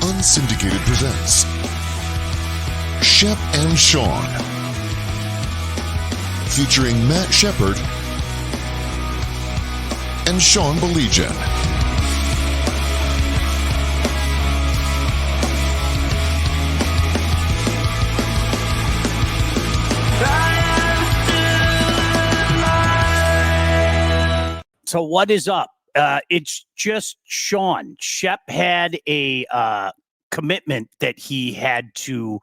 Unsyndicated presents Shep and Sean, featuring Matt Shepard and Sean Baligian. So what is up? It's just Sean. Shep had a commitment that he had to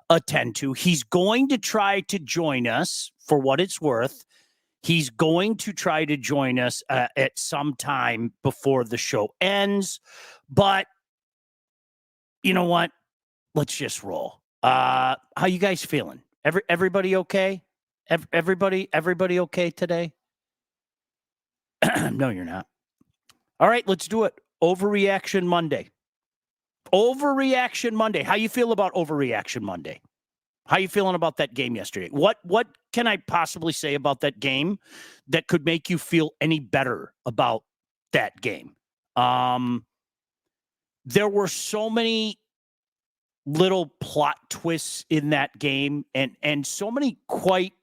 attend to. He's going to try to join us for what it's worth. He's going to try to join us at some time before the show ends. But you know what? Let's just roll. How you guys feeling? Everybody okay? Everybody okay today? No, you're not. All right, let's do it. Overreaction Monday. Overreaction Monday. How you feel about Overreaction Monday? How you feeling about that game yesterday? What can I possibly say about that game that could make you feel any better about that game? There were so many little plot twists in that game and so many, quite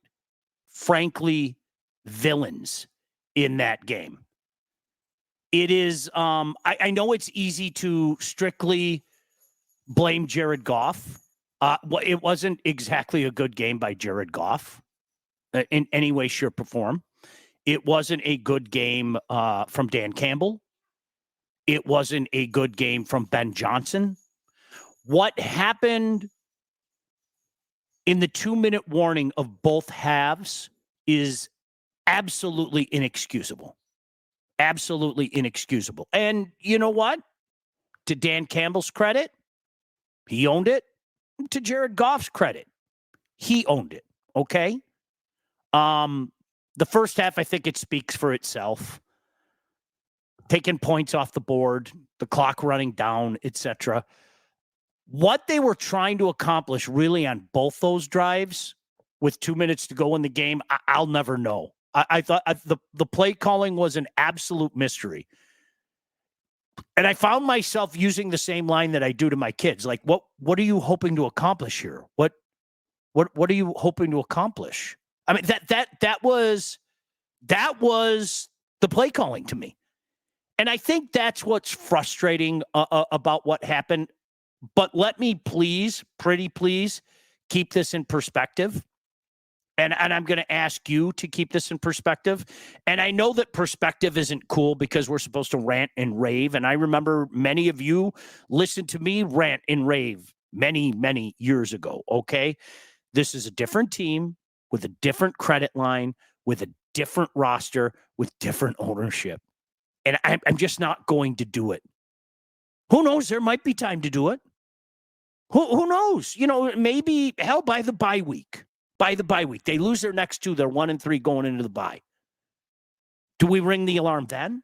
frankly, villains in that game. It is, I know it's easy to strictly blame Jared Goff. It wasn't exactly a good game by Jared Goff in any way, shape, or form. It wasn't a good game from Dan Campbell. It wasn't a good game from Ben Johnson. What happened in the 2-minute warning of both halves is absolutely inexcusable. Absolutely inexcusable. And you know what? To Dan Campbell's credit, he owned it. To Jared Goff's credit, he owned it. Okay? The first half, I think it speaks for itself. Taking points off the board, the clock running down, etc. What they were trying to accomplish really on both those drives with 2 minutes to go in the game, I'll never know. I thought the play calling was an absolute mystery. And I found myself using the same line that I do to my kids. Like, what are you hoping to accomplish here? What are you hoping to accomplish? I mean, that was the play calling to me. And I think that's what's frustrating about what happened. But let me pretty please, keep this in perspective. And I'm going to ask you to keep this in perspective. And I know that perspective isn't cool because we're supposed to rant and rave. And I remember many of you listened to me rant and rave many, many years ago. Okay. This is a different team with a different credit line, with a different roster, with different ownership. And I'm just not going to do it. Who knows? There might be time to do it. Who knows? You know, maybe hell by the bye week. By the bye week. They lose their next two. They're 1-3 going into the bye. Do we ring the alarm then?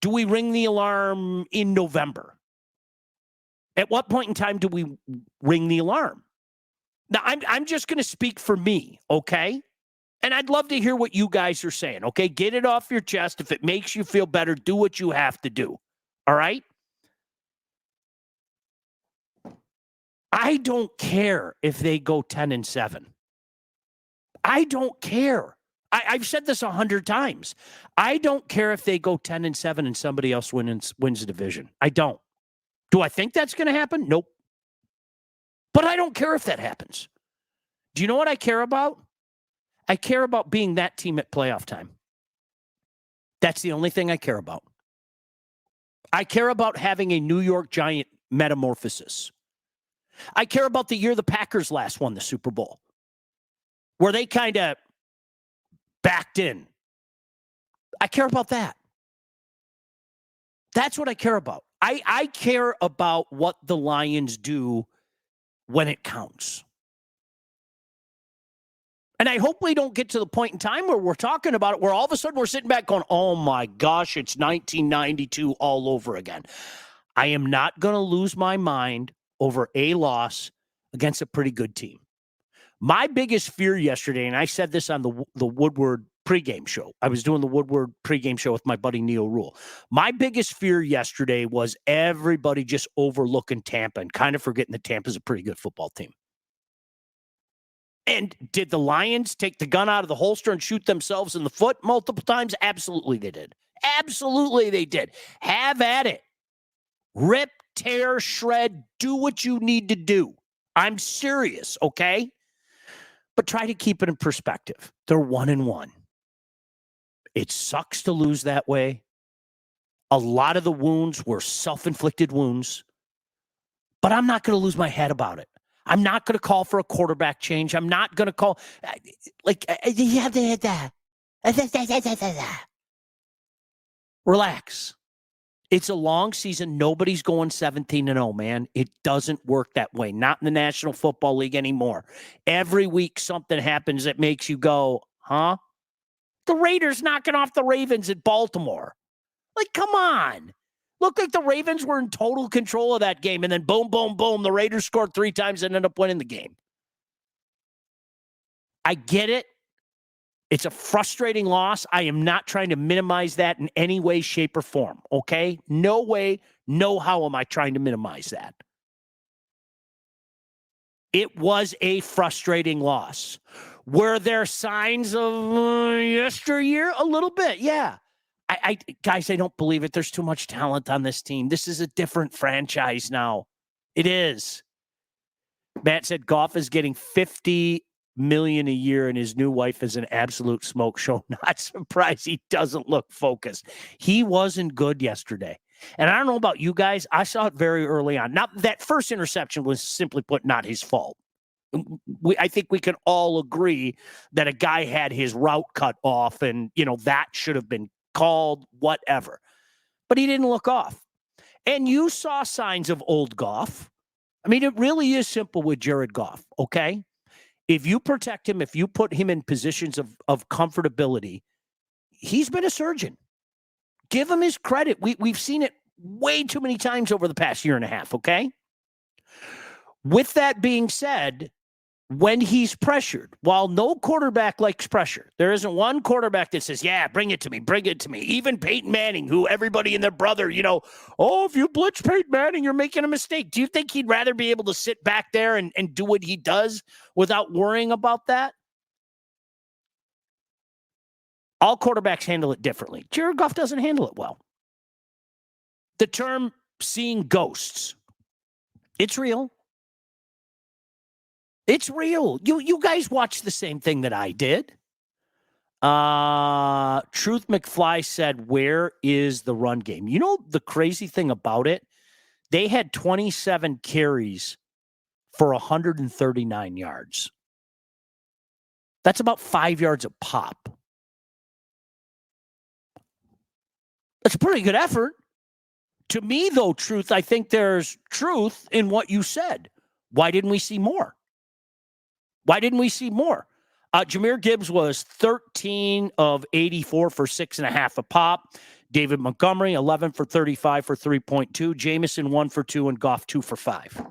Do we ring the alarm in November? At what point in time do we ring the alarm? Now, I'm just going to speak for me, okay? And I'd love to hear what you guys are saying, okay? Get it off your chest. If it makes you feel better, do what you have to do, all right? I don't care if they go 10-7. I don't care. I've said this 100 times. I don't care if they go 10-7 and somebody else wins the division. I don't. Do I think that's going to happen? Nope. But I don't care if that happens. Do you know what I care about? I care about being that team at playoff time. That's the only thing I care about. I care about having a New York Giant metamorphosis. I care about the year the Packers last won the Super Bowl, where they kind of backed in. I care about that. That's what I care about. I care about what the Lions do when it counts. And I hope we don't get to the point in time where we're talking about it, where all of a sudden we're sitting back going, oh my gosh, it's 1992 all over again. I am not going to lose my mind over a loss against a pretty good team. My biggest fear yesterday, and I said this on the Woodward pregame show. I was doing the Woodward pregame show with my buddy Neil Rule. My biggest fear yesterday was everybody just overlooking Tampa and kind of forgetting that Tampa's a pretty good football team. And did the Lions take the gun out of the holster and shoot themselves in the foot multiple times? Absolutely they did. Absolutely they did. Have at it. Rip, tear, shred, do what you need to do. I'm serious, okay? But try to keep it in perspective. They're 1-1. It sucks to lose that way. A lot of the wounds were self-inflicted wounds. But I'm not going to lose my head about it. I'm not going to call for a quarterback change. I'm not going to call relax. It's a long season. Nobody's going 17-0, man. It doesn't work that way. Not in the National Football League anymore. Every week something happens that makes you go, huh? The Raiders knocking off the Ravens at Baltimore. Like, come on. Looked like the Ravens were in total control of that game. And then boom, boom, boom. The Raiders scored 3 times and ended up winning the game. I get it. It's a frustrating loss. I am not trying to minimize that in any way, shape, or form. Okay? No way, no how am I trying to minimize that. It was a frustrating loss. Were there signs of yesteryear? A little bit, yeah. Guys, I don't believe it. There's too much talent on this team. This is a different franchise now. It is. Matt said Goff is getting $50 million a year and his new wife is an absolute smoke show. Not surprised he doesn't look focused. He wasn't good yesterday. And I don't know about you guys. I saw it very early on. Now, that first interception was simply put not his fault. I think we can all agree that a guy had his route cut off and, that should have been called, whatever. But he didn't look off. And you saw signs of old Goff. I mean, it really is simple with Jared Goff, okay? If you protect him, if you put him in positions of comfortability, he's been a surgeon. Give him his credit. We've seen it way too many times over the past year and a half, okay? With that being said, when he's pressured, while no quarterback likes pressure, there isn't one quarterback that says, yeah, bring it to me, bring it to me. Even Peyton Manning, who everybody and their brother, if you blitz Peyton Manning, you're making a mistake. Do you think he'd rather be able to sit back there and do what he does without worrying about that? All quarterbacks handle it differently. Jared Goff doesn't handle it well. The term seeing ghosts, it's real. It's real. You guys watched the same thing that I did. Truth McFly said, where is the run game? You know the crazy thing about it? They had 27 carries for 139 yards. That's about 5 yards a pop. That's a pretty good effort. To me, though, Truth, I think there's truth in what you said. Why didn't we see more? Why didn't we see more? Jahmyr Gibbs was 13 of 84 for 6.5 a pop. David Montgomery, 11 for 35 for 3.2. Jamison, 1 for 2, and Goff, 2 for 5.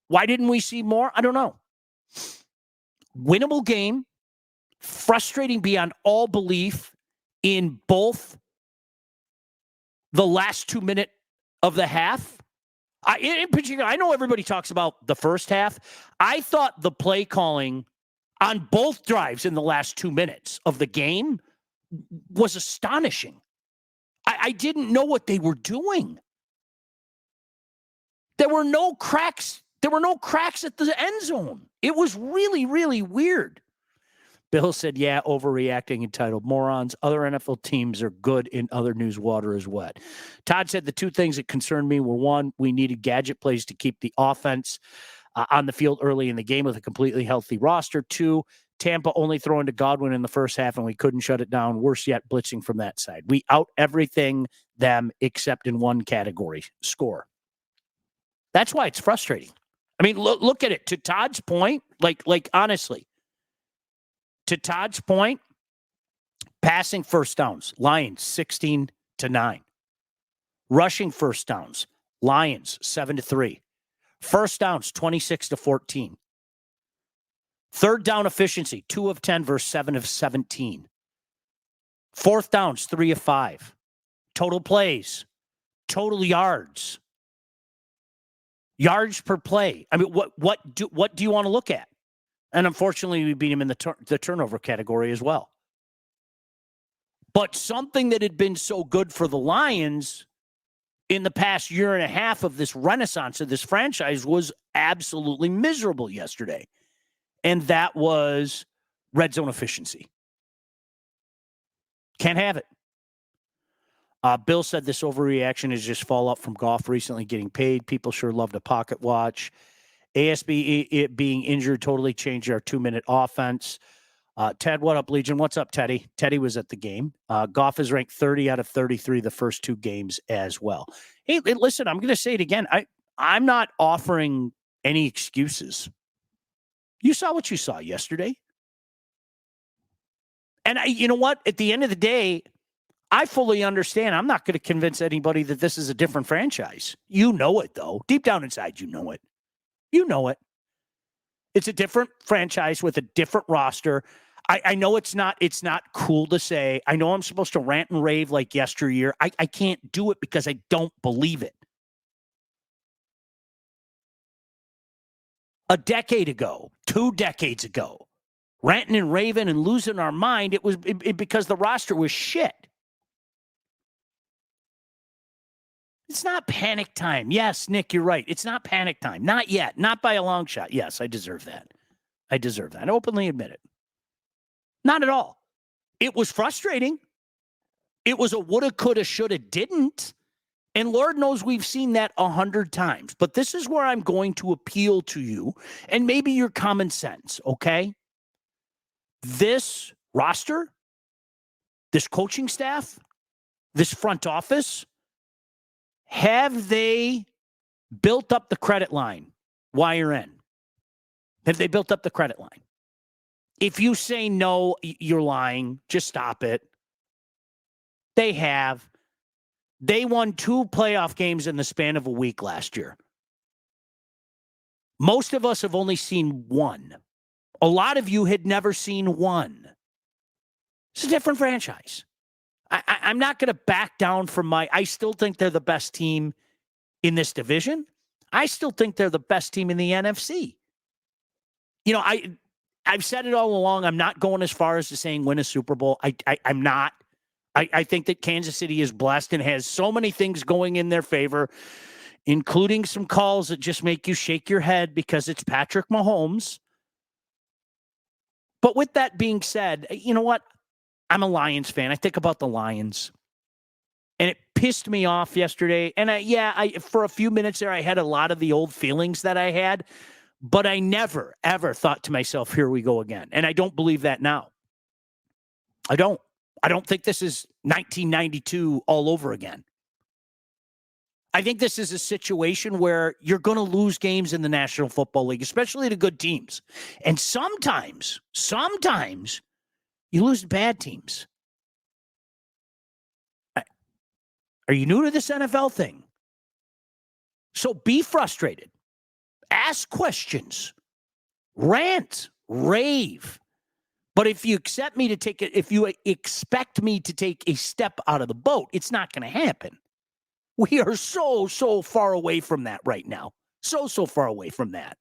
Why didn't we see more? I don't know. Winnable game, frustrating beyond all belief in both the last 2 minutes of the half. In particular, I know everybody talks about the first half. I thought the play calling on both drives in the last 2 minutes of the game was astonishing. I didn't know what they were doing. There were no cracks. There were no cracks at the end zone. It was really, really weird. Bill said, yeah, overreacting, entitled morons. Other NFL teams are good in other news. Water is wet. Todd said the two things that concerned me were, one, we needed gadget plays to keep the offense on the field early in the game with a completely healthy roster. Two, Tampa only throwing to Godwin in the first half and we couldn't shut it down. Worse yet, blitzing from that side. We out everything them except in one category, score. That's why it's frustrating. I mean, look at it. To Todd's point, like honestly, to Todd's point, passing first downs, Lions 16-9. Rushing first downs, Lions 7-3. First downs 26-14. Third down efficiency, 2 of 10 versus 7 of 17. Fourth downs, 3 of 5. Total plays, total yards, yards per play. I mean, what do you want to look at? And unfortunately, we beat him in the turnover category as well. But something that had been so good for the Lions in the past year and a half of this renaissance of this franchise was absolutely miserable yesterday. And that was red zone efficiency. Can't have it. Bill said this overreaction is just fallout from Goff recently getting paid. People sure love to pocket watch. ASB it being injured totally changed our 2-minute offense. Ted, what up, Baligian? What's up, Teddy? Teddy was at the game. Goff is ranked 30 out of 33 the first 2 games as well. Hey, listen, I'm going to say it again. I'm not offering any excuses. You saw what you saw yesterday. And you know what? At the end of the day, I fully understand. I'm not going to convince anybody that this is a different franchise. You know it, though. Deep down inside, you know it. You know it. It's a different franchise with a different roster. I know it's not cool to say. I know I'm supposed to rant and rave like yesteryear. I can't do it because I don't believe it. A decade ago, 2 decades ago, ranting and raving and losing our mind, it was because the roster was shit. It's not panic time. Yes, Nick, you're right. It's not panic time. Not yet. Not by a long shot. Yes, I deserve that. I openly admit it. Not at all. It was frustrating. It was a woulda, coulda, shoulda, didn't. And Lord knows we've seen that 100 times. But this is where I'm going to appeal to you and maybe your common sense, okay? This roster, this coaching staff, this front office, have they built up the credit line while you're in? Have they built up the credit line? If you say no, you're lying. Just stop it. They have. They won 2 playoff games in the span of a week last year. Most of us have only seen 1. A lot of you had never seen 1. It's a different franchise. I'm not going to back down from I still think they're the best team in this division. I still think they're the best team in the NFC. You know, I've said it all along. I'm not going as far as to saying win a Super Bowl. I'm not. I think that Kansas City is blessed and has so many things going in their favor, including some calls that just make you shake your head because it's Patrick Mahomes. But with that being said, you know what? I'm a Lions fan. I think about the Lions. And it pissed me off yesterday. And for a few minutes there, I had a lot of the old feelings that I had. But I never, ever thought to myself, here we go again. And I don't believe that now. I don't think this is 1992 all over again. I think this is a situation where you're going to lose games in the National Football League, especially to good teams. And sometimes you lose to bad teams. Are you new to this NFL thing? So be frustrated. Ask questions. Rant. Rave. But if you expect me to take a step out of the boat, it's not going to happen. We are so far away from that right now. So far away from that.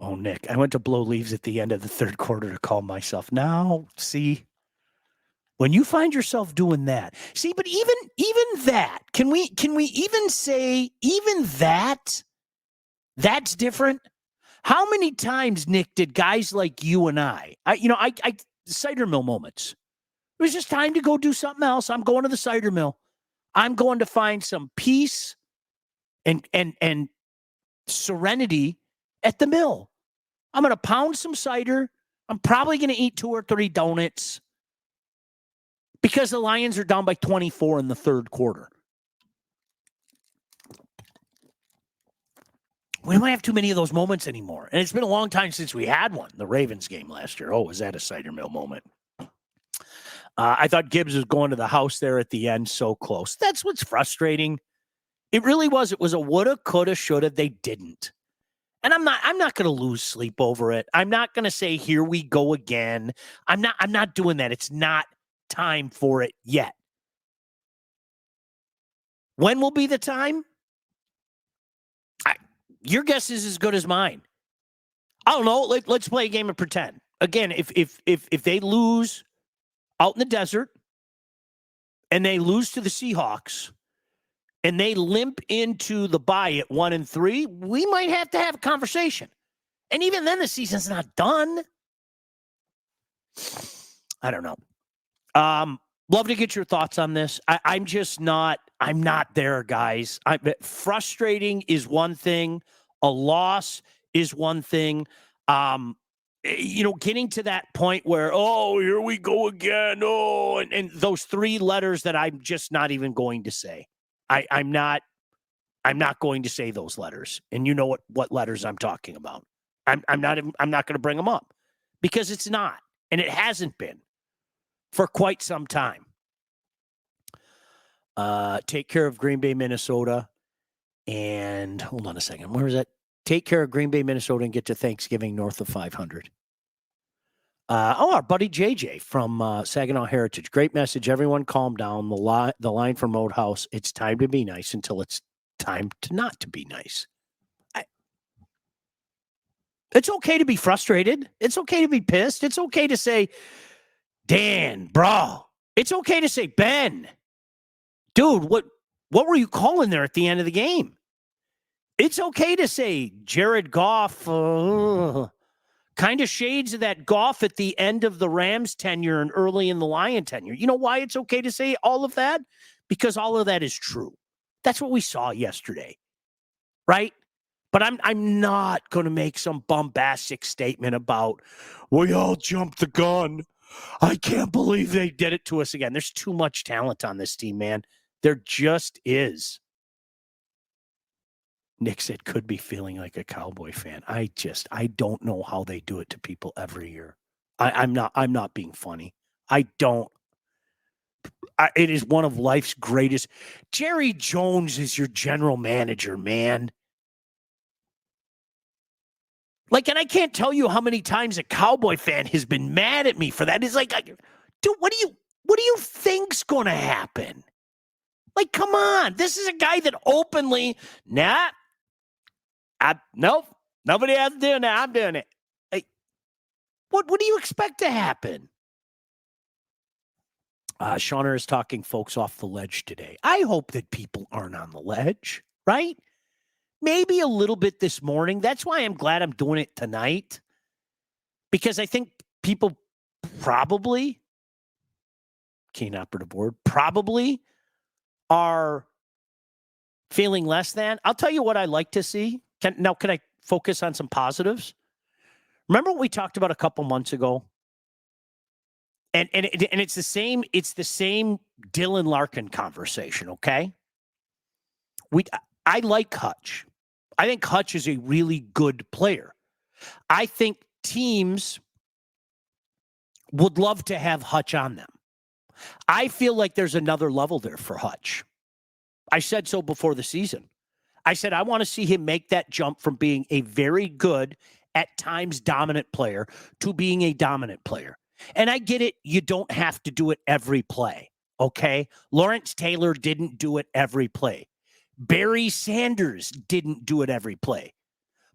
Oh, Nick, I went to blow leaves at the end of the 3rd quarter to calm myself. Now, see, when you find yourself doing that, see, but even that, can we even say even that's different? How many times, Nick, did guys like you and I cider mill moments? It was just time to go do something else. I'm going to the cider mill. I'm going to find some peace and serenity at the mill. I'm going to pound some cider. I'm probably going to eat 2 or 3 donuts because the Lions are down by 24 in the 3rd quarter. We don't have too many of those moments anymore. And it's been a long time since we had one. The Ravens game last year. Oh, was that a cider mill moment? I thought Gibbs was going to the house there at the end, so close. That's what's frustrating. It really was. It was a woulda, coulda, shoulda. They didn't. And I'm not going to lose sleep over it. I'm not going to say, here we go again. I'm not doing that. It's not time for it yet. When will be the time? Your guess is as good as mine. I don't know. Let's play a game of pretend. Again, if they lose out in the desert and they lose to the Seahawks and they limp into the bye at 1-3, we might have to have a conversation. And even then, the season's not done. I don't know. Love to get your thoughts on this. I'm not there, guys. Frustrating is one thing. A loss is one thing. Getting to that point where, oh, here we go again. Oh, and those three letters that I'm just not even going to say. I'm not going to say those letters. And you know what letters I'm talking about. I'm not going to bring them up because it's not, and it hasn't been for quite some time. Take care of Green Bay, Minnesota. And hold on a second. Where is that? Take care of Green Bay, Minnesota, and get to Thanksgiving north of 500. Our buddy JJ from Saginaw Heritage. Great message. Everyone calm down. The line from Roadhouse. It's time to be nice until it's time to not to be nice. It's okay to be frustrated. It's okay to be pissed. It's okay to say, Dan, bro. It's okay to say, Ben. Dude, what were you calling there at the end of the game? It's okay to say Jared Goff, kind of shades of that Goff at the end of the Rams tenure and early in the Lion tenure. You know why it's okay to say all of that? Because all of that is true. That's what we saw yesterday, right? But I'm not going to make some bombastic statement about, we all jumped the gun. I can't believe they did it to us again. There's too much talent on this team, man. There just is. Nick said, could be feeling like a Cowboy fan. I don't know how they do it to people every year. I'm not being funny. It is one of life's greatest. Jerry Jones is your general manager, man. And I can't tell you how many times a Cowboy fan has been mad at me for that. It's like, dude, what do you think's going to happen? Come on. This is a guy that openly, nope, nobody else doing that. I'm doing it. What do you expect to happen? Shauner is talking folks off the ledge today. I hope that people aren't on the ledge, right? Maybe a little bit this morning. That's why I'm glad I'm doing it tonight. Because I think people probably, keen operative word, probably are feeling less than. I'll tell you what I like to see. Can I focus on some positives? Remember what we talked about a couple months ago? And it's the same Dylan Larkin conversation, okay? I like Hutch. I think Hutch is a really good player. I think teams would love to have Hutch on them. I feel like there's another level there for Hutch. I said so before the season. I said I want to see him make that jump from being a very good, at times dominant player to being a dominant player. And I get it. You don't have to do it every play, okay? Lawrence Taylor didn't do it every play. Barry Sanders didn't do it every play.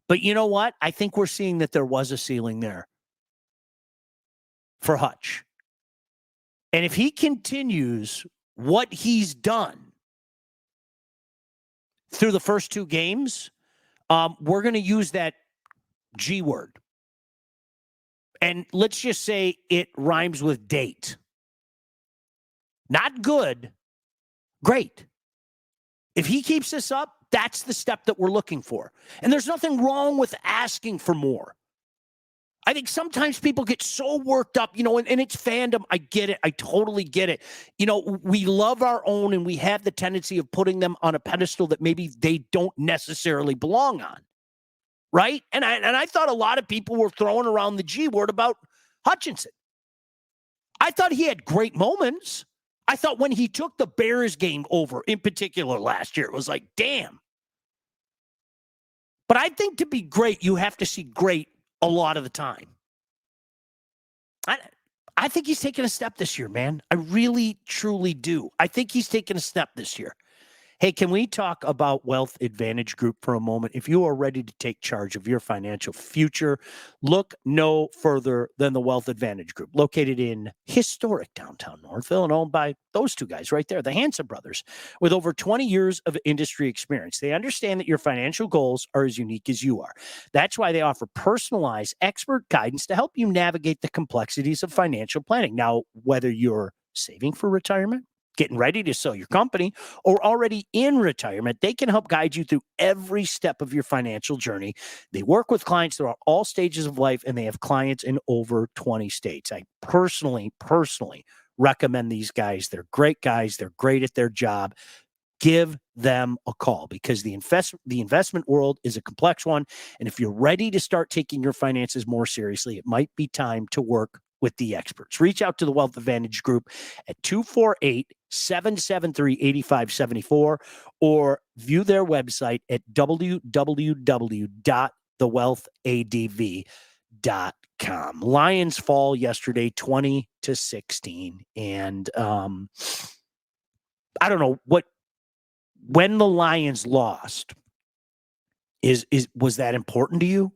But you know what? I think we're seeing that there was a ceiling there for Hutch. And if he continues what he's done through the first two games, we're going to use that G word. And let's just say it rhymes with date. Not good, great. If he keeps this up, that's the step that we're looking for. And there's nothing wrong with asking for more. I think sometimes people get so worked up, and it's fandom. I get it. I totally get it. We love our own, and we have the tendency of putting them on a pedestal that maybe they don't necessarily belong on. Right? And I thought a lot of people were throwing around the G word about Hutchinson. I thought he had great moments. I thought when he took the Bears game over, in particular last year, it was like, damn. But I think to be great, you have to see great a lot of the time. I think he's taken a step this year, man. I really, truly do. I think he's taken a step this year. Hey, can we talk about Wealth Advantage Group for a moment? If you are ready to take charge of your financial future, look no further than the Wealth Advantage Group, located in historic downtown Northville and owned by those two guys right there, the Hanson brothers, with over 20 years of industry experience. They understand that your financial goals are as unique as you are. That's why they offer personalized expert guidance to help you navigate the complexities of financial planning. Now, whether you're saving for retirement, getting ready to sell your company, or already in retirement, they can help guide you through every step of your financial journey. They work with clients throughout all stages of life, and they have clients in over 20 states. I personally recommend these guys. They're great guys. They're great at their job. Give them a call because the investment world is a complex one. And if you're ready to start taking your finances more seriously, it might be time to work with the experts. Reach out to the Wealth Advantage Group at 248-773-8574 or view their website at www.thewealthadv.com. Lions fall yesterday 20-16. And I don't know when the Lions lost, was that important to you?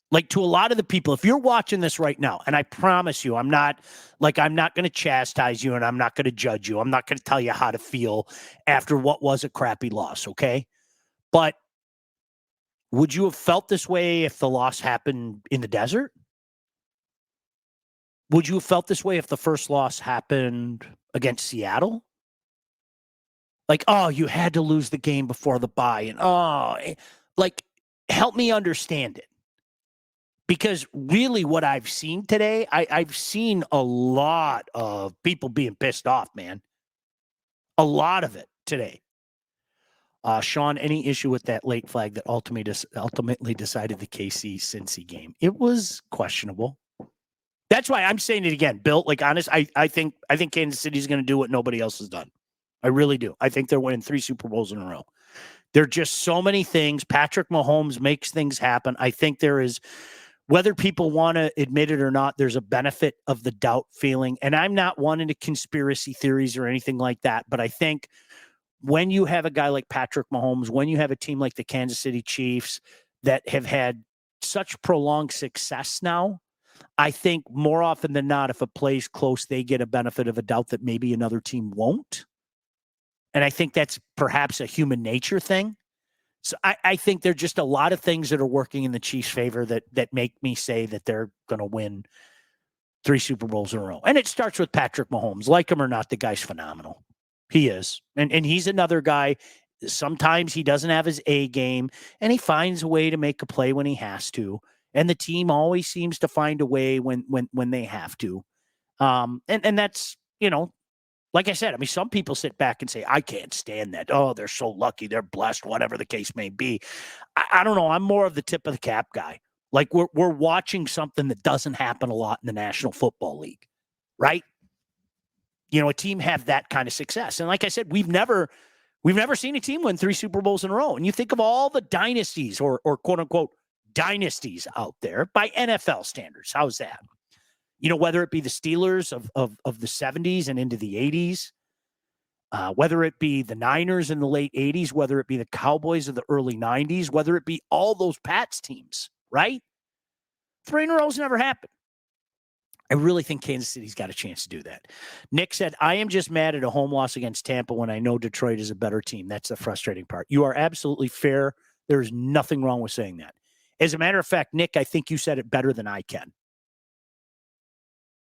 Like, to a lot of the people, if you're watching this right now, and I promise you, I'm not going to chastise you and I'm not going to judge you. I'm not going to tell you how to feel after what was a crappy loss, okay? But would you have felt this way if the loss happened in the desert? Would you have felt this way if the first loss happened against Seattle? Like, oh, you had to lose the game before the bye. And, help me understand it. Because really what I've seen today, I've seen a lot of people being pissed off, man. A lot of it today. Sean, any issue with that late flag that ultimately decided the KC-Cincy game? It was questionable. That's why I'm saying it again, Bill. Like, honest, I think Kansas City's going to do what nobody else has done. I really do. I think they're winning 3 Super Bowls in a row. There are just so many things. Patrick Mahomes makes things happen. I think there is, whether people want to admit it or not, there's a benefit of the doubt feeling. And I'm not one into conspiracy theories or anything like that. But I think when you have a guy like Patrick Mahomes, when you have a team like the Kansas City Chiefs that have had such prolonged success now, I think more often than not, if a play's close, they get a benefit of a doubt that maybe another team won't. And I think that's perhaps a human nature thing. So I think there are just a lot of things that are working in the Chiefs' favor that make me say that they're going to win 3 Super Bowls in a row. And it starts with Patrick Mahomes. Like him or not, the guy's phenomenal. He is. And he's another guy. Sometimes he doesn't have his A game, and he finds a way to make a play when he has to. And the team always seems to find a way when they have to. And that's, like I said, I mean, some people sit back and say, I can't stand that. Oh, they're so lucky. They're blessed, whatever the case may be. I don't know. I'm more of the tip of the cap guy. Like, we're watching something that doesn't happen a lot in the National Football League, right? A team have that kind of success. And like I said, we've never seen a team win 3 Super Bowls in a row. And you think of all the dynasties or quote unquote dynasties out there by NFL standards. How's that? Whether it be the Steelers of the 70s and into the 80s, whether it be the Niners in the late 80s, whether it be the Cowboys of the early 90s, whether it be all those Pats teams, right? 3 in a row's never happened. I really think Kansas City's got a chance to do that. Nick said, I am just mad at a home loss against Tampa when I know Detroit is a better team. That's the frustrating part. You are absolutely fair. There's nothing wrong with saying that. As a matter of fact, Nick, I think you said it better than I can.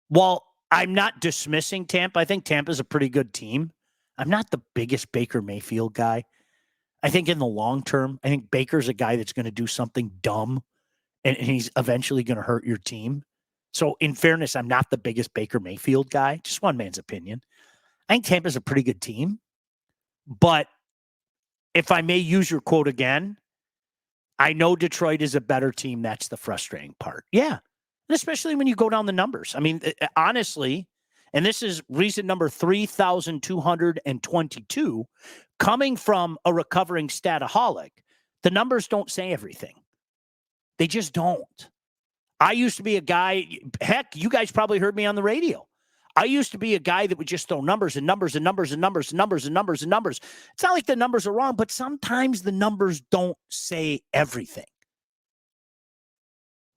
While I'm not dismissing Tampa, I think Tampa's a pretty good team. I'm not the biggest Baker Mayfield guy. I think in the long term, I think Baker's a guy that's going to do something dumb, and he's eventually going to hurt your team. So in fairness, I'm not the biggest Baker Mayfield guy. Just one man's opinion. I think Tampa's a pretty good team. But if I may use your quote again, I know Detroit is a better team. That's the frustrating part. Yeah. And especially when you go down the numbers. I mean, honestly, and this is reason number 3,222, coming from a recovering stataholic, The numbers don't say everything. They just don't. I used to be a guy, heck, you guys probably heard me on the radio. I used to be a guy that would just throw numbers and numbers and numbers and numbers and numbers and numbers and numbers. It's not like the numbers are wrong, but sometimes the numbers don't say everything.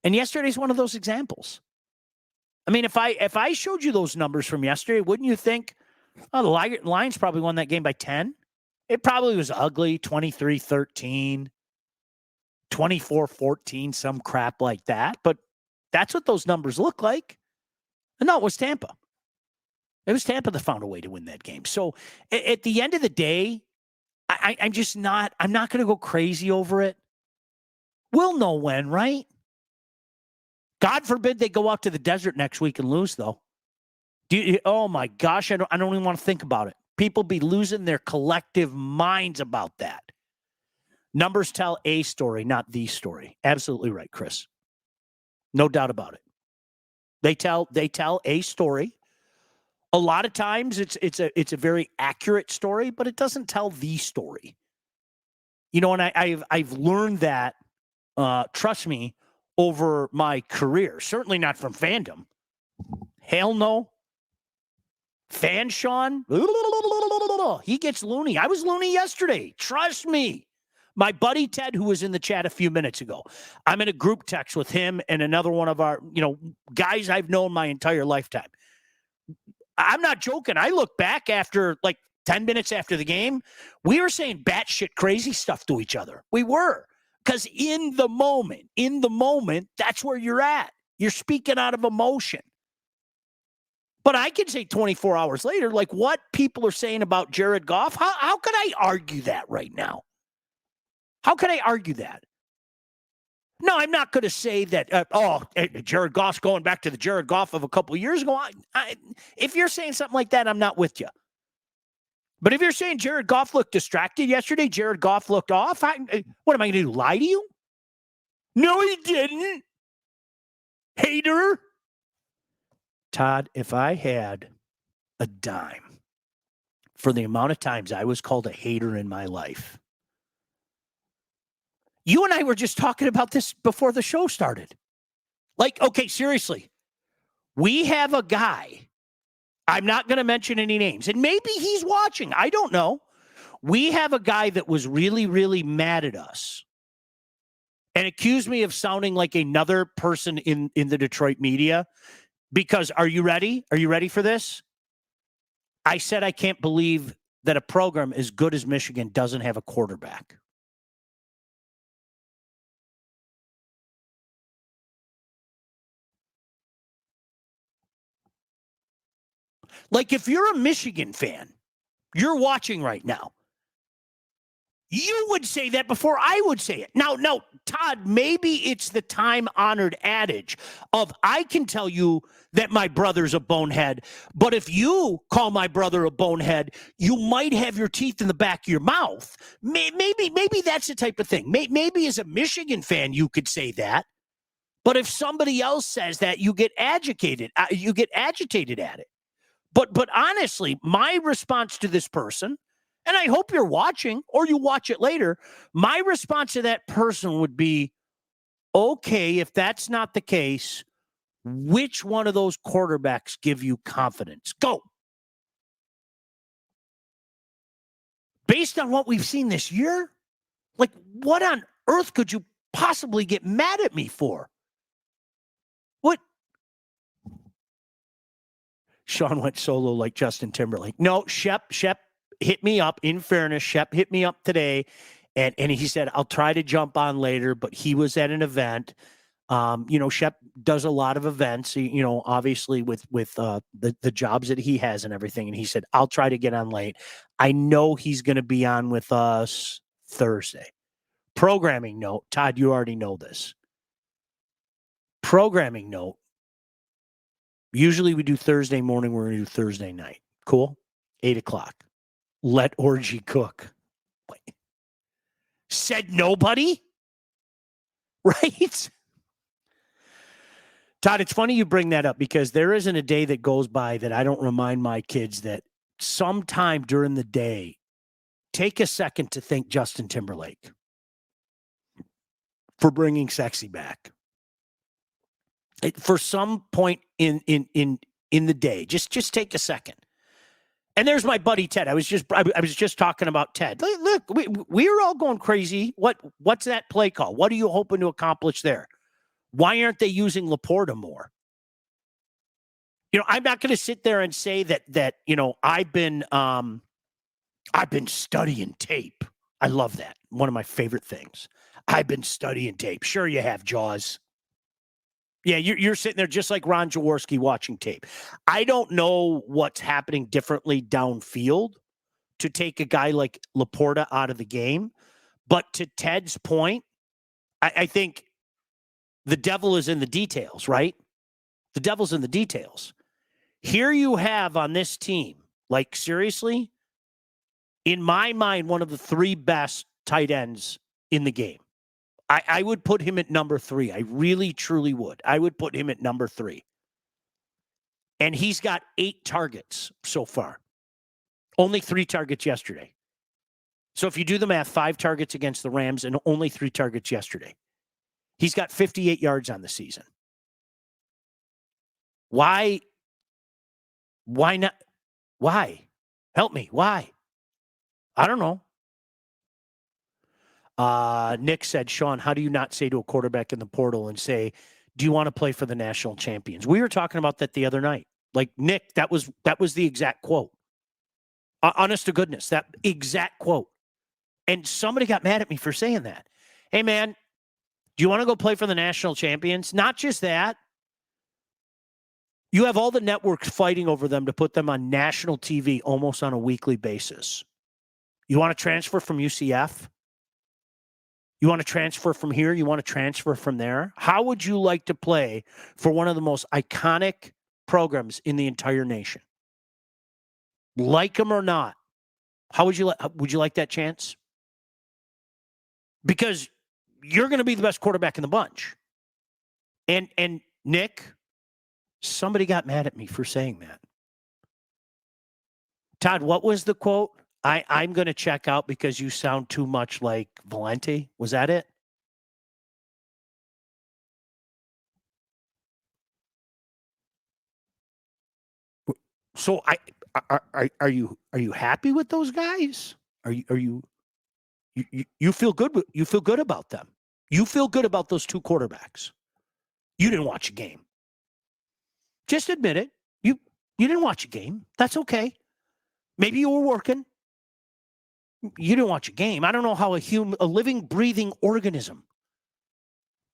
And yesterday's one of those examples. I mean, if I showed you those numbers from yesterday, wouldn't you think, oh, the Lions probably won that game by 10? It probably was ugly, 23-13, 24-14, some crap like that. But that's what those numbers look like. And no, it was Tampa. It was Tampa that found a way to win that game. So at the end of the day, I'm not going to go crazy over it. We'll know when, right? God forbid they go out to the desert next week and lose, though. Oh my gosh, I don't even want to think about it. People be losing their collective minds about that. Numbers tell a story, not the story. Absolutely right, Chris. No doubt about it. They tell a story. A lot of times it's a very accurate story, but it doesn't tell the story. You know, and I've learned that, trust me, over my career. Certainly not from fandom. Hell no. Fan Sean, he gets loony. I was loony yesterday. Trust me. My buddy Ted, who was in the chat a few minutes ago, I'm in a group text with him and another one of our, guys I've known my entire lifetime. I'm not joking. I look back after like 10 minutes after the game, we were saying batshit crazy stuff to each other. We were. Because in the moment, that's where you're at. You're speaking out of emotion. But I can say 24 hours later, like what people are saying about Jared Goff, how could I argue that right now? How can I argue that? No, I'm not going to say that, Jared Goff's going back to the Jared Goff of a couple of years ago. If you're saying something like that, I'm not with you. But if you're saying Jared Goff looked distracted yesterday, Jared Goff looked off, what am I going to do, lie to you? No, he didn't. Hater. Todd, if I had a dime for the amount of times I was called a hater in my life, you and I were just talking about this before the show started. Like, okay, seriously, we have a guy, I'm not going to mention any names, and maybe he's watching. I don't know. We have a guy that was really, really mad at us and accused me of sounding like another person in the Detroit media. Because are you ready? Are you ready for this? I said I can't believe that a program as good as Michigan doesn't have a quarterback. Like if you're a Michigan fan, you're watching right now, you would say that before I would say it. Now, Todd, maybe it's the time-honored adage of I can tell you that my brother's a bonehead, but if you call my brother a bonehead, you might have your teeth in the back of your mouth. Maybe that's the type of thing. Maybe as a Michigan fan, you could say that. But if somebody else says that, you get agitated. You get agitated at it. But honestly, my response to this person, and I hope you're watching or you watch it later, my response to that person would be, okay, if that's not the case, which one of those quarterbacks give you confidence? Go. Based on what we've seen this year, like what on earth could you possibly get mad at me for? What? Sean went solo like Justin Timberlake. No, Shep hit me up. In fairness, Shep hit me up today, and he said, I'll try to jump on later, but he was at an event. Shep does a lot of events, obviously with the jobs that he has and everything. And he said, I'll try to get on late. I know he's going to be on with us Thursday. Programming note, Todd, you already know this. Programming note. Usually we do Thursday morning. We're going to do Thursday night. Cool. 8:00. Let Orgy cook. Wait. Said nobody? Right? Todd, it's funny you bring that up because there isn't a day that goes by that I don't remind my kids that sometime during the day, take a second to think Justin Timberlake. for bringing sexy back. For some point in the day, just take a second. And there's my buddy Ted. I was just talking about Ted. Look, we are all going crazy. What's that play call? What are you hoping to accomplish there? Why aren't they using Laporta more? I'm not going to sit there and say that I've been studying tape. I love that. One of my favorite things. I've been studying tape. Sure you have, Jaws. Yeah, you're sitting there just like Ron Jaworski watching tape. I don't know what's happening differently downfield to take a guy like Laporta out of the game. But to Ted's point, I think the devil is in the details, right? The devil's in the details. Here you have on this team, like seriously, in my mind, one of the three best tight ends in the game. I would put him at number 3. I really, truly would. I would put him at number 3. And he's got 8 targets so far. Only 3 targets yesterday. So if you do the math, 5 targets against the Rams and only 3 targets yesterday. He's got 58 yards on the season. Why not? Why? Help me. Why? I don't know. Nick said, Sean, how do you not say to a quarterback in the portal and say, do you want to play for the national champions? We were talking about that the other night. Like, Nick, that was the exact quote. Honest to goodness, that exact quote. And somebody got mad at me for saying that. Hey, man, do you want to go play for the national champions? Not just that. You have all the networks fighting over them to put them on national TV almost on a weekly basis. You want to transfer from UCF? You want to transfer from here? You want to transfer from there? How would you like to play for one of the most iconic programs in the entire nation? Like them or not, how would you like that chance? Because you're going to be the best quarterback in the bunch. And Nick, somebody got mad at me for saying that. Todd, what was the quote? I'm going to check out because you sound too much like Valenti. Was that it? So are you happy with those guys? You feel good? You feel good about them? You feel good about those 2 quarterbacks? You didn't watch a game. Just admit it. You didn't watch a game. That's okay. Maybe you were working. You didn't watch a game. I don't know how a living, breathing organism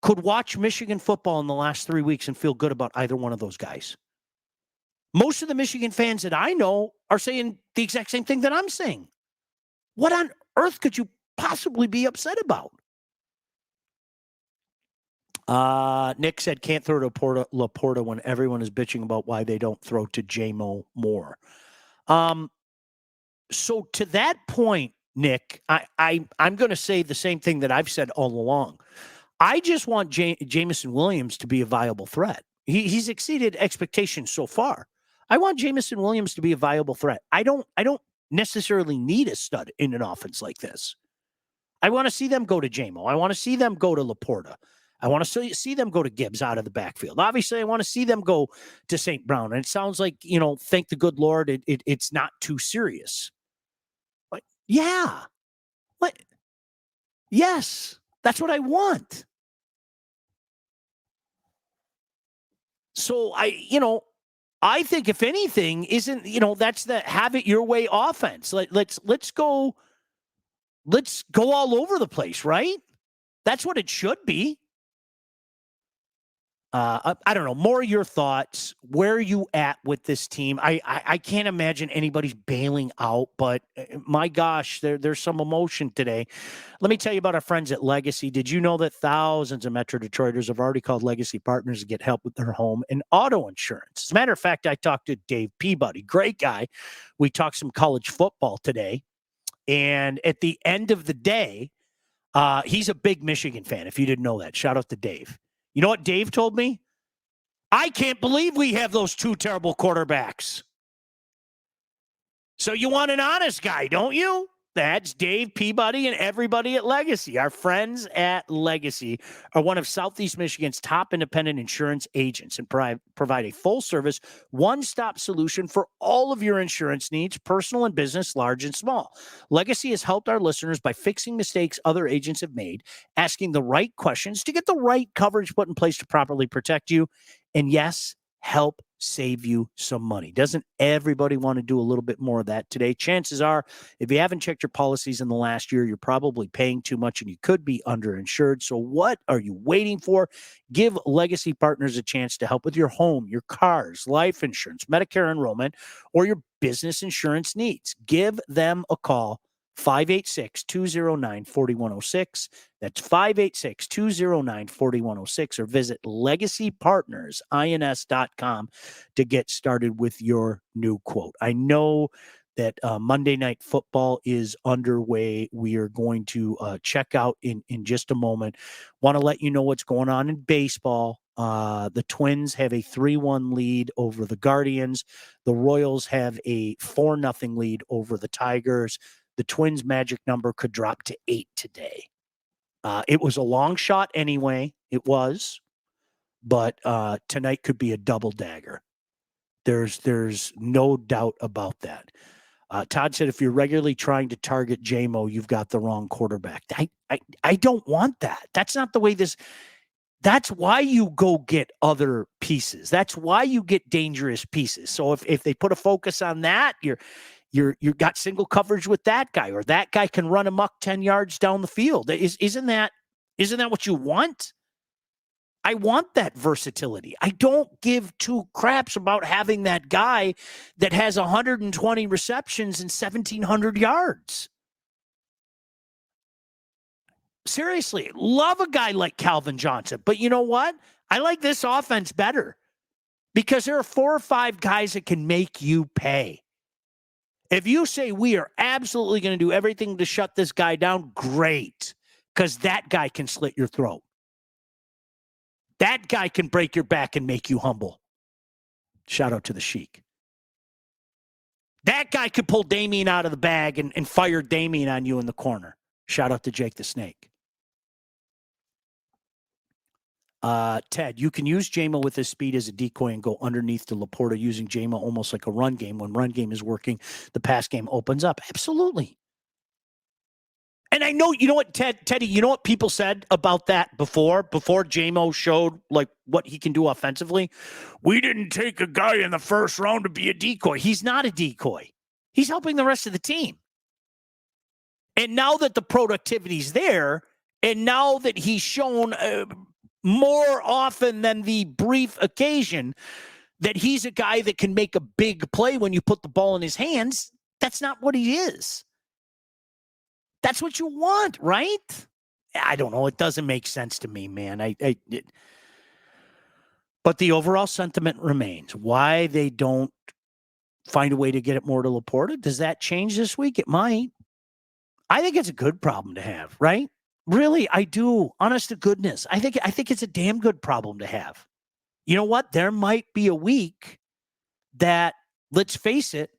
could watch Michigan football in the last 3 weeks and feel good about either one of those guys. Most of the Michigan fans that I know are saying the exact same thing that I'm saying. What on earth could you possibly be upset about? Nick said, can't throw to Laporta when everyone is bitching about why they don't throw to J-Mo more. So to that point, Nick, I'm going to say the same thing that I've said all along. I just want Jamison Williams to be a viable threat. He's exceeded expectations so far. I want Jamison Williams to be a viable threat. I don't necessarily need a stud in an offense like this. I want to see them go to J-Mo. I want to see them go to Laporta. I want to see them go to Gibbs out of the backfield. Obviously, I want to see them go to St. Brown. And it sounds like, thank the good Lord, it's not too serious. But yeah. What? Yes, that's what I want. So I think if anything isn't, that's the have it your way offense. Let's go all over the place, right? That's what it should be. I don't know. More your thoughts. Where are you at with this team? I can't imagine anybody's bailing out, but my gosh, there's some emotion today. Let me tell you about our friends at Legacy. Did you know that thousands of Metro Detroiters have already called Legacy Partners to get help with their home and auto insurance? As a matter of fact, I talked to Dave Peabody, great guy. We talked some college football today. And at the end of the day, he's a big Michigan fan, if you didn't know that. Shout out to Dave. You know what Dave told me? I can't believe we have those 2 terrible quarterbacks. So you want an honest guy, don't you? That's Dave Peabody and everybody at Legacy. Our friends at Legacy are one of Southeast Michigan's top independent insurance agents and provide a full-service, one-stop solution for all of your insurance needs, personal and business, large and small. Legacy has helped our listeners by fixing mistakes other agents have made, asking the right questions to get the right coverage put in place to properly protect you, and yes, help save you some money. Doesn't everybody want to do a little bit more of that today? Chances are, if you haven't checked your policies in the last year, you're probably paying too much and you could be underinsured. So what are you waiting for? Give Legacy Partners a chance to help with your home, your cars, life insurance, Medicare enrollment, or your business insurance needs. Give them a call. 586-209-4106. That's 586-209-4106, or visit legacypartnersins.com to get started with your new quote. I know that Monday Night Football is underway. We are going to check out in just a moment. Want to let you know what's going on in baseball. The Twins have a 3-1 lead over the Guardians. The Royals have a 4-0 lead over the Tigers. The Twins' magic number could drop to 8 today. It was a long shot anyway. It was. But tonight could be a double dagger. There's no doubt about that. Todd said, if you're regularly trying to target JMO, you've got the wrong quarterback. I don't want that. That's not the way this. That's why you go get other pieces. That's why you get dangerous pieces. So if they put a focus on that, you got single coverage with that guy, or that guy can run amok 10 yards down the field. Isn't that what you want? I want that versatility. I don't give two craps about having that guy that has 120 receptions and 1,700 yards. Seriously, love a guy like Calvin Johnson. But you know what? I like this offense better because there are 4 or 5 guys that can make you pay. If you say we are absolutely going to do everything to shut this guy down, great, because that guy can slit your throat. That guy can break your back and make you humble. Shout out to the Sheik. That guy could pull Damien out of the bag and fire Damien on you in the corner. Shout out to Jake the Snake. Ted, you can use JMO with his speed as a decoy and go underneath to Laporta using JMO almost like a run game. When run game is working, the pass game opens up. Absolutely. And I know, you know what, Teddy, you know what people said about that before JMO showed like what he can do offensively? We didn't take a guy in the first round to be a decoy. He's not a decoy. He's helping the rest of the team. And now that the productivity's there, and now that he's shown more often than the brief occasion that he's a guy that can make a big play when you put the ball in his hands, that's not what he is. That's what you want, right? I don't know. It doesn't make sense to me, man. But the overall sentiment remains. Why they don't find a way to get it more to Laporta? Does that change this week? It might. I think it's a good problem to have, right? Really, I do. Honest to goodness. I think it's a damn good problem to have. You know what? There might be a week that, let's face it,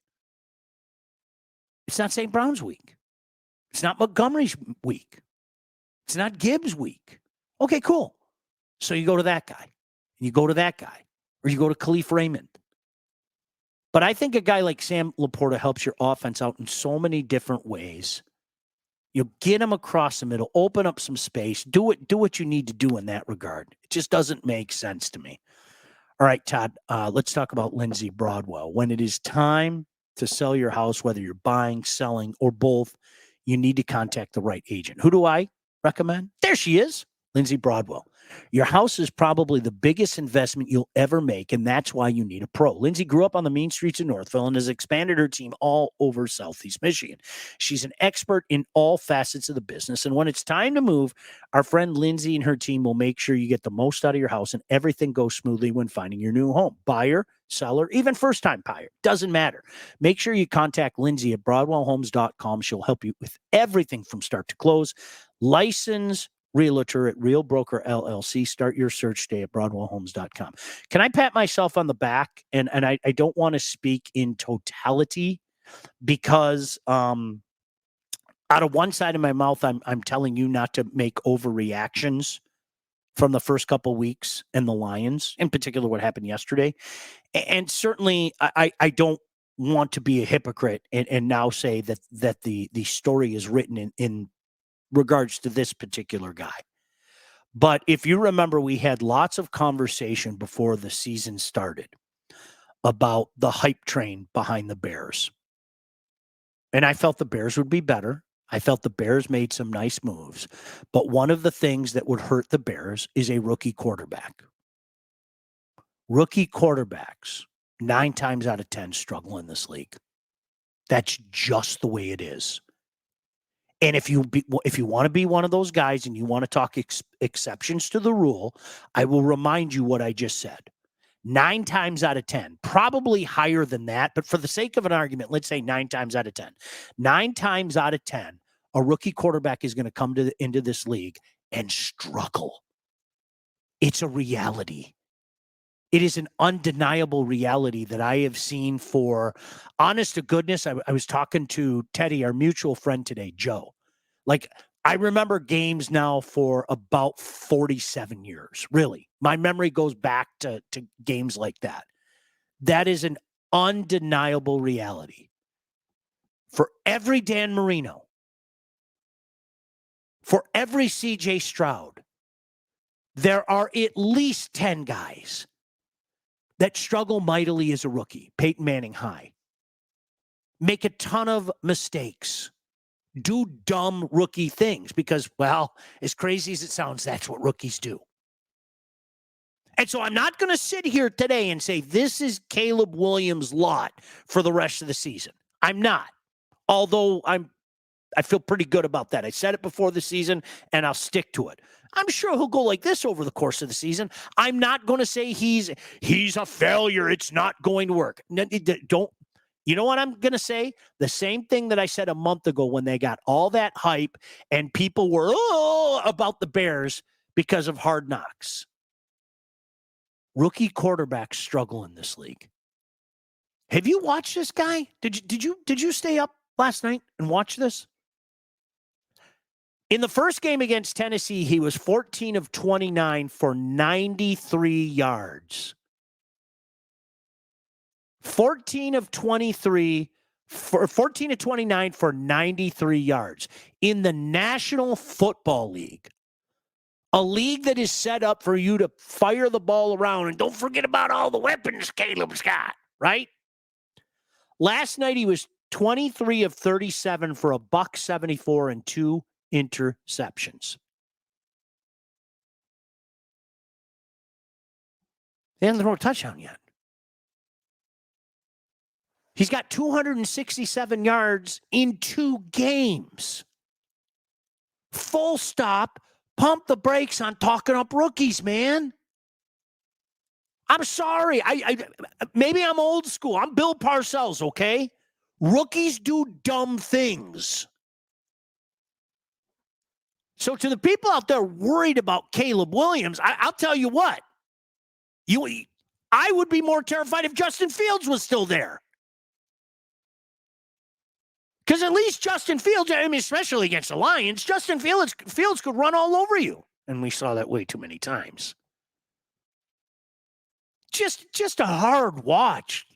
it's not St. Brown's week. It's not Montgomery's week. It's not Gibbs' week. Okay, cool. So you go to that guy. You go to that guy. Or you go to Khalif Raymond. But I think a guy like Sam Laporta helps your offense out in so many different ways. You get him across the middle, open up some space, do what you need to do in that regard. It just doesn't make sense to me. All right, Todd, let's talk about Lindsay Broadwell. When it is time to sell your house, whether you're buying, selling, or both, you need to contact the right agent. Who do I recommend? There she is, Lindsay Broadwell. Your house is probably the biggest investment you'll ever make, and that's why you need a pro. Lindsay grew up on the mean streets of Northville and has expanded her team all over Southeast Michigan. She's an expert in all facets of the business, and when it's time to move, our friend Lindsay and her team will make sure you get the most out of your house and everything goes smoothly when finding your new home. Buyer, seller, even first-time buyer, doesn't matter. Make sure you contact Lindsay at BroadwellHomes.com. She'll help you with everything from start to close. License Realtor at Real Broker LLC. Start your search today at BroadwellHomes.com. Can I pat myself on the back? And I don't want to speak in totality because out of one side of my mouth, I'm telling you not to make overreactions from the first couple weeks and the Lions, in particular what happened yesterday. And certainly I don't want to be a hypocrite and now say that the story is written in regards to this particular guy. But if you remember, we had lots of conversation before the season started about the hype train behind the Bears. And I felt the Bears would be better. I felt the Bears made some nice moves. But one of the things that would hurt the Bears is a rookie quarterback. Rookie quarterbacks, 9 times out of 10, struggle in this league. That's just the way it is. And if you want to be one of those guys and you want to talk exceptions to the rule, I will remind you what I just said. 9 times out of 10, probably higher than that, but for the sake of an argument, let's say 9 times out of 10. 9 times out of 10, a rookie quarterback is going to come into this league and struggle. It's a reality. It is an undeniable reality that I have seen for, honest to goodness. I was talking to Teddy, our mutual friend today, Joe. Like, I remember games now for about 47 years, really. My memory goes back to games like that. That is an undeniable reality. For every Dan Marino, for every CJ Stroud, there are at least 10 guys that struggle mightily as a rookie. Peyton Manning high. Make a ton of mistakes. Do dumb rookie things because, well, as crazy as it sounds, that's what rookies do. And so I'm not going to sit here today and say this is Caleb Williams' lot for the rest of the season. I'm not. Although I feel pretty good about that. I said it before the season, and I'll stick to it. I'm sure he'll go like this over the course of the season. I'm not going to say he's a failure. It's not going to work. Don't. You know what I'm going to say? The same thing that I said a month ago when they got all that hype and people were about the Bears because of Hard Knocks. Rookie quarterbacks struggle in this league. Have you watched this guy? Did you stay up last night and watch this? In the first game against Tennessee, he was 14 of 29 for 93 yards. 14 of 29 for 93 yards. In the National Football League, a league that is set up for you to fire the ball around and don't forget about all the weapons Caleb's got, right? Last night, he was 23 of 37 for $174 and 2 interceptions. They haven't thrown a touchdown yet. He's got 267 yards in 2 games. Full stop. Pump the brakes on talking up rookies, man. I'm sorry. Maybe I'm old school. I'm Bill Parcells, okay? Rookies do dumb things. So to the people out there worried about Caleb Williams, I'll tell you what. I would be more terrified if Justin Fields was still there. Because at least Justin Fields, I mean, especially against the Lions, Justin Fields could run all over you. And we saw that way too many times. Just a hard watch.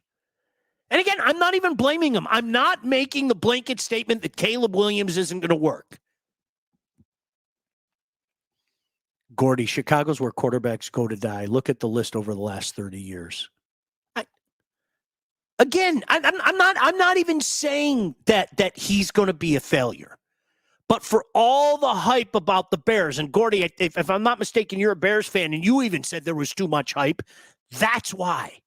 And again, I'm not even blaming him. I'm not making the blanket statement that Caleb Williams isn't going to work. Gordy, Chicago's where quarterbacks go to die. Look at the list over the last 30 years. I'm not even saying that he's going to be a failure. But for all the hype about the Bears, and Gordy, if I'm not mistaken, you're a Bears fan, and you even said there was too much hype. That's why.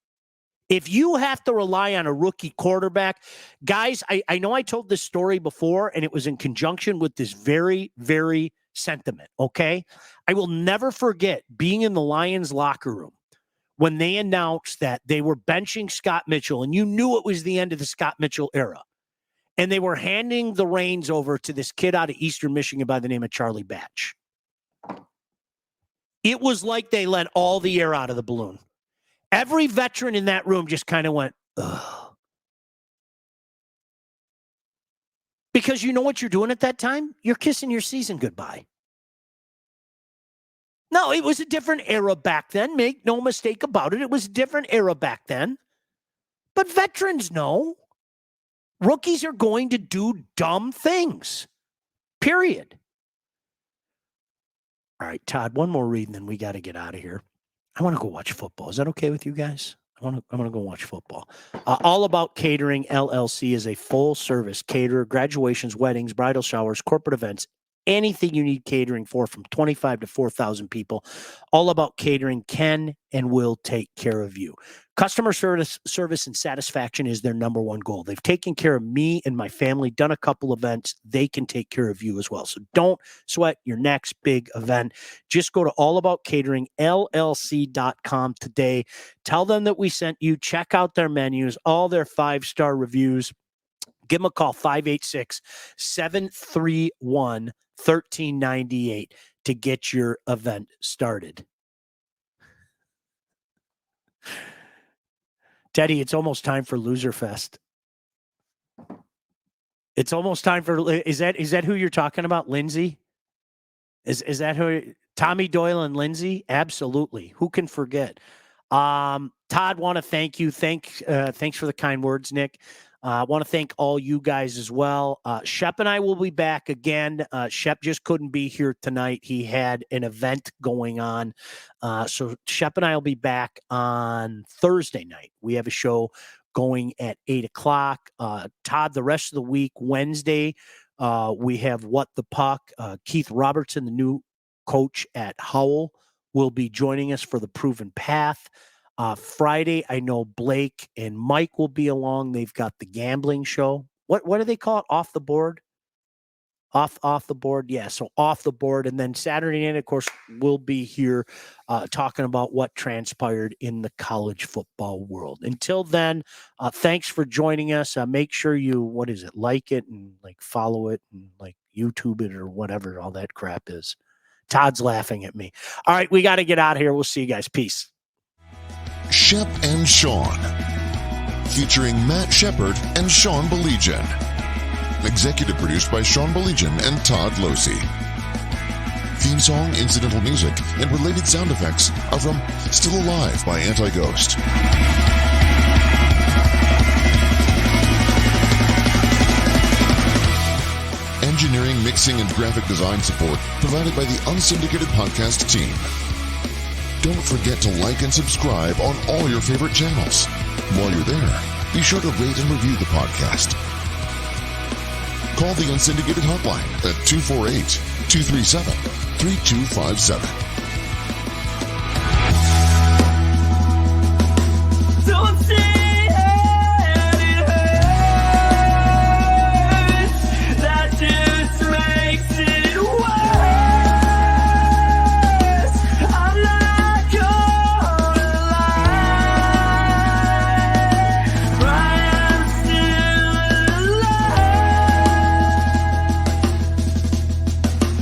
If you have to rely on a rookie quarterback, guys, I know I told this story before, and it was in conjunction with this very, very sentiment, okay? I will never forget being in the Lions locker room when they announced that they were benching Scott Mitchell, and you knew it was the end of the Scott Mitchell era. And they were handing the reins over to this kid out of Eastern Michigan by the name of Charlie Batch. It was like they let all the air out of the balloon. Every veteran in that room just kind of went, ugh. Because you know what you're doing at that time? You're kissing your season goodbye. No, it was a different era back then. Make no mistake about it. It was a different era back then. But veterans know. Rookies are going to do dumb things. Period. All right, Todd, one more read and then we got to get out of here. I want to go watch football. Is that okay with you guys? I want to go watch football. All About Catering LLC is a full-service caterer, graduations, weddings, bridal showers, corporate events, anything you need catering for from 25 to 4,000 people. All About Catering can and will take care of you. Customer service and satisfaction is their number one goal. They've taken care of me and my family, done a couple events. They can take care of you as well. So don't sweat your next big event. Just go to allaboutcateringllc.com today. Tell them that we sent you. Check out their menus, all their 5-star reviews. Give them a call, 586-731-1398 to get your event started. Teddy, it's almost time for Loser Fest. It's almost time for, is that who you're talking about? Lindsay? Is that who, Tommy Doyle and Lindsay? Absolutely. Who can forget? Todd, want to thank you. Thanks for the kind words, Nick. I want to thank all you guys as well. Shep and I will be back again. Shep just couldn't be here tonight. He had an event going on. So Shep and I will be back on Thursday night. We have a show going at 8:00. Todd, the rest of the week, Wednesday, we have What the Puck. Keith Robertson, the new coach at Howell, will be joining us for the Proven Path. Friday, I know Blake and Mike will be along. They've got the gambling show. What do they call it? Off the board? Off the board? Yeah, so Off the Board. And then Saturday night, of course, we'll be here talking about what transpired in the college football world. Until then, thanks for joining us. Make sure you, like it and follow it and YouTube it or whatever all that crap is. Todd's laughing at me. All right, we got to get out of here. We'll see you guys. Peace. Shep and Sean, featuring Matt Shepard and Sean Baligian. Executive produced by Sean Baligian and Todd Losey. Theme song, incidental music, and related sound effects are from Still Alive by Anti-Ghost. Engineering, mixing, and graphic design support provided by the Unsyndicated Podcast team. Don't forget to like and subscribe on all your favorite channels. While you're there, be sure to rate and review the podcast. Call the Unsyndicated hotline at 248-237-3257.